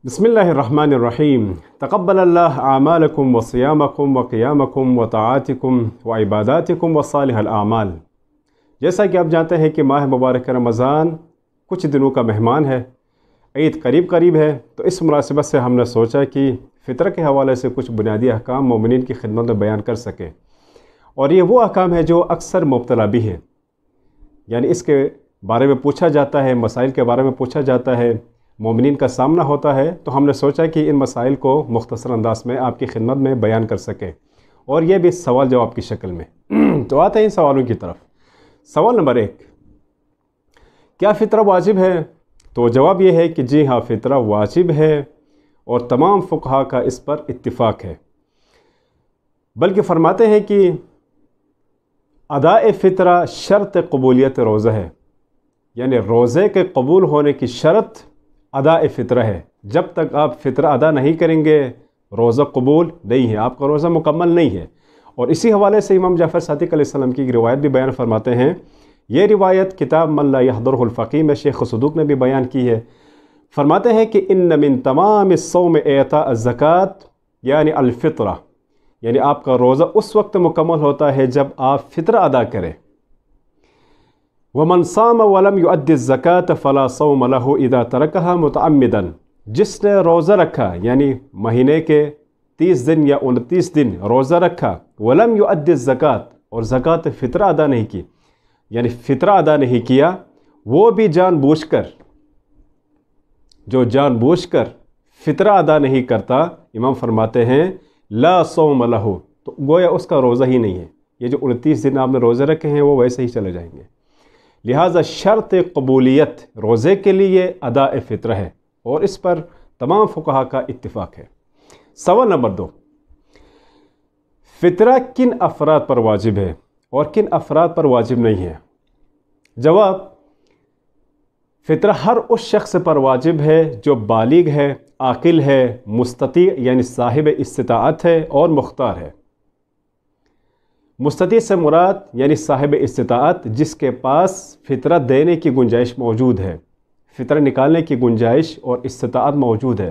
بسم اللہ الرحمن الرحیم تقبل اللہ اعمالکم وصیامکم وقیامکم وطاعاتکم وعباداتکم وصالح الاعمال۔ جیسا کہ آپ جانتے ہیں کہ ماہ مبارک رمضان کچھ دنوں کا مہمان ہے، عید قریب ہے، تو اس مناسبت سے ہم نے سوچا کہ فطر کے حوالے سے کچھ بنیادی احکام مومنین کی خدمت میں بیان کر سکیں، اور یہ وہ احکام ہے جو اکثر مبتلا بھی ہیں، یعنی اس کے بارے میں پوچھا جاتا ہے، مسائل کے بارے میں پوچھا جاتا ہے، مومنین کا سامنا ہوتا ہے، تو ہم نے سوچا کہ ان مسائل کو مختصر انداز میں آپ کی خدمت میں بیان کر سکیں، اور یہ بھی سوال جواب کی شکل میں۔ تو آتے ہیں ان سوالوں کی طرف۔ سوال نمبر 1، کیا فطرہ واجب ہے؟ تو جواب یہ ہے کہ جی ہاں، فطرہ واجب ہے، اور تمام فقہا کا اس پر اتفاق ہے، بلکہ فرماتے ہیں کہ اداء فطرہ شرط قبولیت روزہ ہے، یعنی روزے کے قبول ہونے کی شرط اداء فطرہ ہے۔ جب تک آپ فطرہ ادا نہیں کریں گے روزہ قبول نہیں ہے، آپ کا روزہ مکمل نہیں ہے۔ اور اسی حوالے سے امام جعفر صادق علیہ السلام کی ایک روایت بھی بیان فرماتے ہیں، یہ روایت کتاب من لا يحضرہ الفقیہ میں شیخ صدوق نے بھی بیان کی ہے۔ فرماتے ہیں کہ ان من تمام الصوم اعطاء الزکوٰۃ یعنی الفطرہ، یعنی آپ کا روزہ اس وقت مکمل ہوتا ہے جب آپ فطرہ ادا کریں۔ ومن صام ولم يؤد الزکوٰۃ فلا صوم له اذا ترکها متعمدا، جس نے روزہ رکھا یعنی مہینے کے 30 دن یا 29 دن روزہ رکھا، ولم يؤد الزکوٰۃ، اور زکوٰۃ فطرہ ادا نہیں کی، یعنی فطرہ ادا نہیں کیا، وہ بھی جان بوجھ کر، جو جان بوجھ کر فطرہ ادا نہیں کرتا، امام فرماتے ہیں لا صوم له، تو گویا اس کا روزہ ہی نہیں ہے، یہ جو 29 دن آپ نے روزے رکھے ہیں وہ ویسے ہی چلے جائیں گے۔ لہٰذا شرط قبولیت روزے کے لیے اداء فطرہ ہے، اور اس پر تمام فقہا کا اتفاق ہے۔ سوال نمبر 2، فطرہ کن افراد پر واجب ہے اور کن افراد پر واجب نہیں ہے؟ جواب، فطرہ ہر اس شخص پر واجب ہے جو بالغ ہے، عاقل ہے، مستطیع یعنی صاحب استطاعت ہے، اور مختار ہے۔ مستطیع سے مراد یعنی صاحب استطاعت، جس کے پاس فطرہ دینے کی گنجائش موجود ہے، فطرہ نکالنے کی گنجائش اور استطاعت موجود ہے۔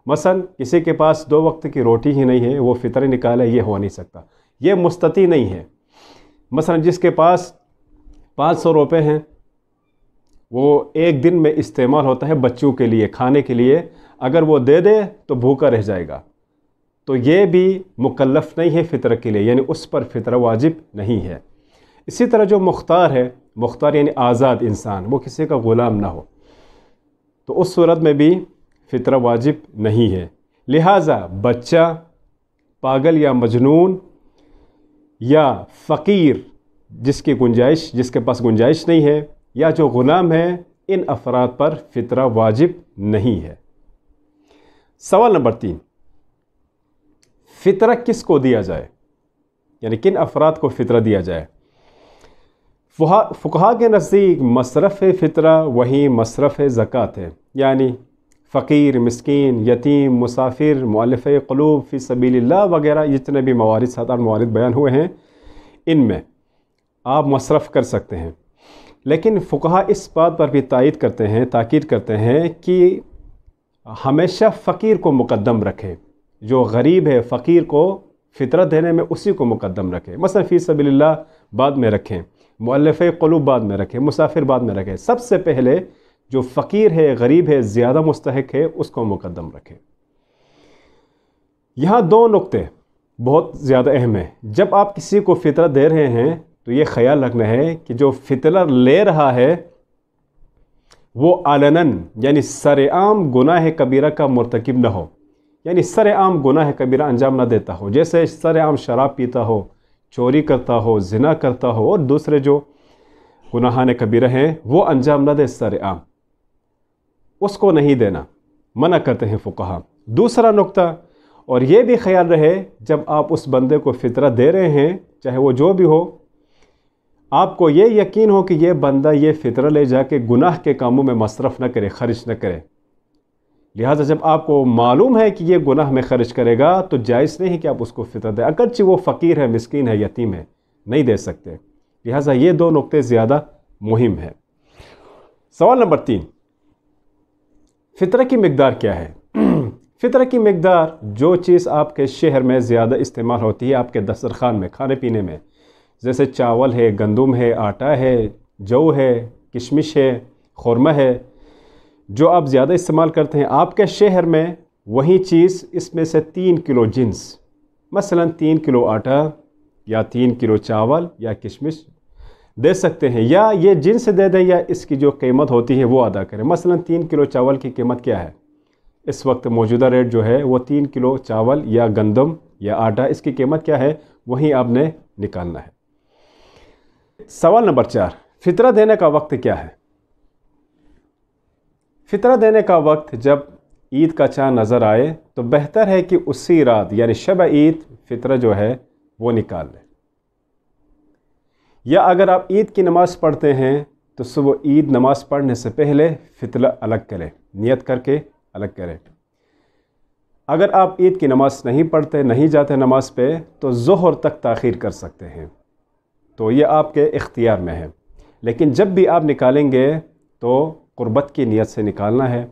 مثلا کسی کے پاس 2 وقت کی روٹی ہی نہیں ہے، وہ فطرہ نکالے، یہ ہو نہیں سکتا، یہ مستطیع نہیں ہے۔ مثلا جس کے پاس 500 روپے ہیں، وہ ایک دن میں استعمال ہوتا ہے بچوں کے لیے، کھانے کے لیے، اگر وہ دے دے تو بھوکا رہ جائے گا، تو یہ بھی مکلف نہیں ہے فطرہ کے لیے، یعنی اس پر فطرہ واجب نہیں ہے۔ اسی طرح جو مختار ہے، مختار یعنی آزاد انسان، وہ کسی کا غلام نہ ہو، تو اس صورت میں بھی فطرہ واجب نہیں ہے۔ لہٰذا بچہ، پاگل یا مجنون یا فقیر جس کے پاس گنجائش نہیں ہے، یا جو غلام ہے، ان افراد پر فطرہ واجب نہیں ہے۔ سوال نمبر 3، فطرہ کس کو دیا جائے، یعنی کن افراد کو فطرہ دیا جائے؟ فقہا کے نزدیک مصرف فطرہ وہی مصرف زکوٰۃ ہے، یعنی فقیر، مسکین، یتیم، مسافر، مؤلف قلوب، فی سبیل اللہ وغیرہ جتنے بھی موارد، 7 موارد بیان ہوئے ہیں، ان میں آپ مصرف کر سکتے ہیں۔ لیکن فقہا اس بات پر بھی تاکید کرتے ہیں کہ ہمیشہ فقیر کو مقدم رکھیں، جو غریب ہے فقیر کو فطرہ دینے میں اسی کو مقدم رکھیں۔ مثلا فی سبیل اللہ بعد میں رکھیں، مؤلف قلوب بعد میں رکھیں، مسافر بعد میں رکھیں، سب سے پہلے جو فقیر ہے، غریب ہے، زیادہ مستحق ہے، اس کو مقدم رکھیں۔ یہاں 2 نقطے بہت زیادہ اہم ہیں۔ جب آپ کسی کو فطرہ دے رہے ہیں تو یہ خیال رکھنا ہے کہ جو فطرہ لے رہا ہے وہ علناً یعنی سر عام گناہ کبیرہ کا مرتکب نہ ہو، یعنی سر عام گناہ کبیرہ انجام نہ دیتا ہو، جیسے سر عام شراب پیتا ہو، چوری کرتا ہو، زنا کرتا ہو، اور دوسرے جو گناہان کبیرہ ہیں وہ انجام نہ دے سر عام، اس کو نہیں دینا، منع کرتے ہیں فقہا۔ دوسرا نقطہ، اور یہ بھی خیال رہے جب آپ اس بندے کو فطرہ دے رہے ہیں، چاہے وہ جو بھی ہو، آپ کو یہ یقین ہو کہ یہ بندہ یہ فطرہ لے جا کے گناہ کے کاموں میں مصرف نہ کرے، خرچ نہ کرے۔ لہٰذا جب آپ کو معلوم ہے کہ یہ گناہ میں خرچ کرے گا تو جائز نہیں کہ آپ اس کو فطرہ دیں، اگرچہ وہ فقیر ہے، مسکین ہے، یتیم ہے، نہیں دے سکتے۔ لہٰذا یہ 2 نقطے زیادہ مہم ہے۔ سوال نمبر 3، فطرہ کی مقدار کیا ہے؟ فطرہ کی مقدار جو چیز آپ کے شہر میں زیادہ استعمال ہوتی ہے آپ کے دسترخوان میں کھانے پینے میں، جیسے چاول ہے، گندم ہے، آٹا ہے، جو ہے، کشمش ہے، خورمہ ہے، جو آپ زیادہ استعمال کرتے ہیں آپ کے شہر میں، وہی چیز اس میں سے 3 کلو جنس، مثلا 3 کلو آٹا یا 3 کلو چاول یا کشمش دے سکتے ہیں، یا یہ جنس دے دیں یا اس کی جو قیمت ہوتی ہے وہ ادا کریں۔ مثلا 3 کلو چاول کی قیمت کیا ہے؟ اس وقت موجودہ ریٹ جو ہے وہ 3 کلو چاول یا گندم یا آٹا، اس کی قیمت کیا ہے وہی آپ نے نکالنا ہے۔ سوال نمبر 4، فطرہ دینے کا وقت کیا ہے؟ فطرہ دینے کا وقت جب عید کا چاند نظر آئے تو بہتر ہے کہ اسی رات یعنی شب عید فطرہ جو ہے وہ نکال لیں، یا اگر آپ عید کی نماز پڑھتے ہیں تو صبح عید نماز پڑھنے سے پہلے فطرہ الگ کریں، نیت کر کے الگ کریں۔ اگر آپ عید کی نماز نہیں پڑھتے، نہیں جاتے نماز پہ، تو ظہر تک تاخیر کر سکتے ہیں، تو یہ آپ کے اختیار میں ہے، لیکن جب بھی آپ نکالیں گے تو قربت کی نیت سے نکالنا ہے۔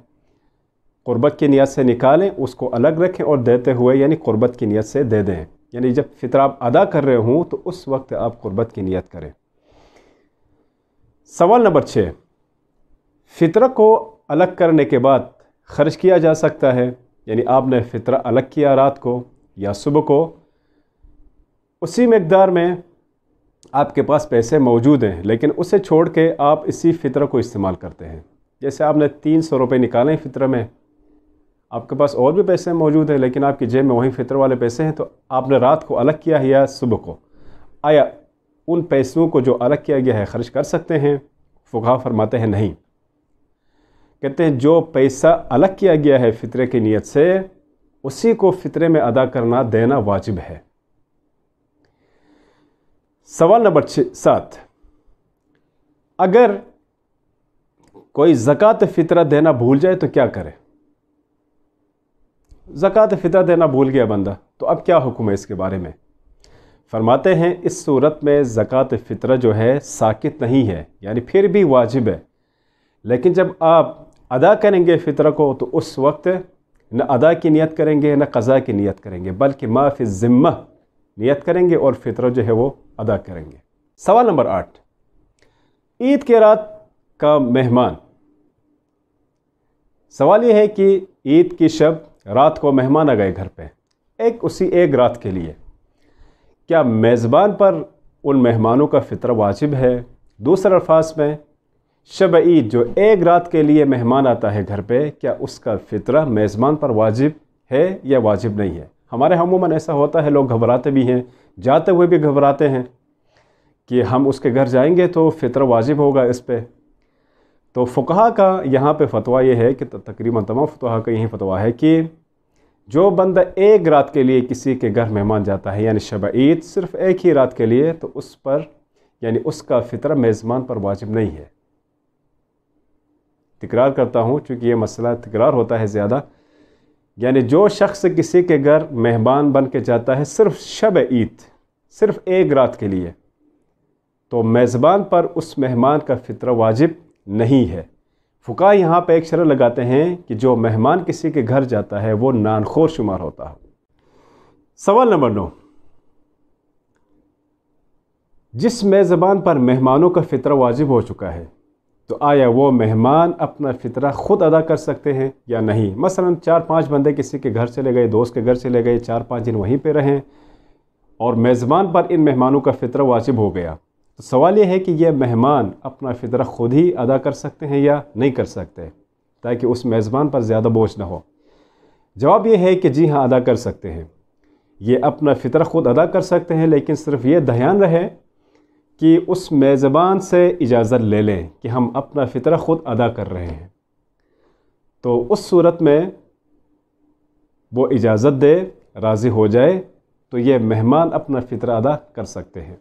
قربت کی نیت سے نکالیں، اس کو الگ رکھیں اور دیتے ہوئے یعنی قربت کی نیت سے دے دیں، یعنی جب فطرہ آپ ادا کر رہے ہوں تو اس وقت آپ قربت کی نیت کریں۔ سوال نمبر 6، فطرہ کو الگ کرنے کے بعد خرچ کیا جا سکتا ہے، یعنی آپ نے فطرہ الگ کیا رات کو یا صبح کو، اسی مقدار میں آپ کے پاس پیسے موجود ہیں لیکن اسے چھوڑ کے آپ اسی فطرہ کو استعمال کرتے ہیں، جیسے آپ نے 300 روپے نکالے ہیں فطرہ میں، آپ کے پاس اور بھی پیسے موجود ہیں لیکن آپ کی جیب میں وہی فطر والے پیسے ہیں، تو آپ نے رات کو الگ کیا ہے یا صبح کو، آیا ان پیسوں کو جو الگ کیا گیا ہے خرچ کر سکتے ہیں؟ فقہا فرماتے ہیں نہیں، کہتے ہیں جو پیسہ الگ کیا گیا ہے فطرے کی نیت سے اسی کو فطرے میں ادا کرنا دینا واجب ہے۔ سوال نمبر 7، اگر کوئی زکوٰۃ فطرہ دینا بھول جائے تو کیا کرے؟ زکوٰۃ فطرہ دینا بھول گیا بندہ، تو اب کیا حکم ہے اس کے بارے میں؟ فرماتے ہیں اس صورت میں زکوٰۃ فطرہ جو ہے ساقط نہیں ہے، یعنی پھر بھی واجب ہے، لیکن جب آپ ادا کریں گے فطرہ کو تو اس وقت نہ ادا کی نیت کریں گے نہ قضا کی نیت کریں گے، بلکہ ما فی الذمہ نیت کریں گے اور فطرہ جو ہے وہ ادا کریں گے۔ سوال نمبر 8، عید کے رات کا مہمان، سوال یہ ہے کہ عید کی شب رات کو مہمان آ گئے گھر پہ، اسی ایک رات کے لیے، کیا میزبان پر ان مہمانوں کا فطرہ واجب ہے؟ دوسرے الفاظ میں شب عید جو ایک رات کے لیے مہمان آتا ہے گھر پہ، کیا اس کا فطرہ میزبان پر واجب ہے یا واجب نہیں ہے؟ ہمارے عموماً ایسا ہوتا ہے، لوگ گھبراتے بھی ہیں، جاتے ہوئے بھی گھبراتے ہیں کہ ہم اس کے گھر جائیں گے تو فطرہ واجب ہوگا اس پہ۔ تو فقہا کا یہاں پہ فتویٰ یہ ہے کہ تقریباً تمام فقہا کا یہی فتویٰ ہے کہ جو بندہ ایک رات کے لیے کسی کے گھر مہمان جاتا ہے، یعنی شب عید صرف ایک ہی رات کے لیے، تو اس پر یعنی اس کا فطرہ میزبان پر واجب نہیں ہے۔ تکرار کرتا ہوں چونکہ یہ مسئلہ تکرار ہوتا ہے زیادہ، یعنی جو شخص کسی کے گھر مہمان بن کے جاتا ہے صرف شب عید، صرف ایک رات کے لیے، تو میزبان پر اس مہمان کا فطرہ واجب نہیں ہے۔ فقہا یہاں پہ ایک شرط لگاتے ہیں کہ جو مہمان کسی کے گھر جاتا ہے وہ نانخور شمار ہوتا ہے۔ سوال نمبر 9، جس میزبان پر مہمانوں کا فطرہ واجب ہو چکا ہے تو آیا وہ مہمان اپنا فطرہ خود ادا کر سکتے ہیں یا نہیں؟ مثلا 4-5 بندے کسی کے گھر چلے گئے، دوست کے گھر چلے گئے، 4-5 دن وہیں پہ رہیں اور میزبان پر ان مہمانوں کا فطرہ واجب ہو گیا، تو سوال یہ ہے کہ یہ مہمان اپنا فطرہ خود ہی ادا کر سکتے ہیں یا نہیں کر سکتے تاکہ اس میزبان پر زیادہ بوجھ نہ ہو؟ جواب یہ ہے کہ جی ہاں، ادا کر سکتے ہیں، یہ اپنا فطرہ خود ادا کر سکتے ہیں، لیکن صرف یہ دھیان رہے کہ اس میزبان سے اجازت لے لیں کہ ہم اپنا فطرہ خود ادا کر رہے ہیں، تو اس صورت میں وہ اجازت دے، راضی ہو جائے تو یہ مہمان اپنا فطرہ ادا کر سکتے ہیں۔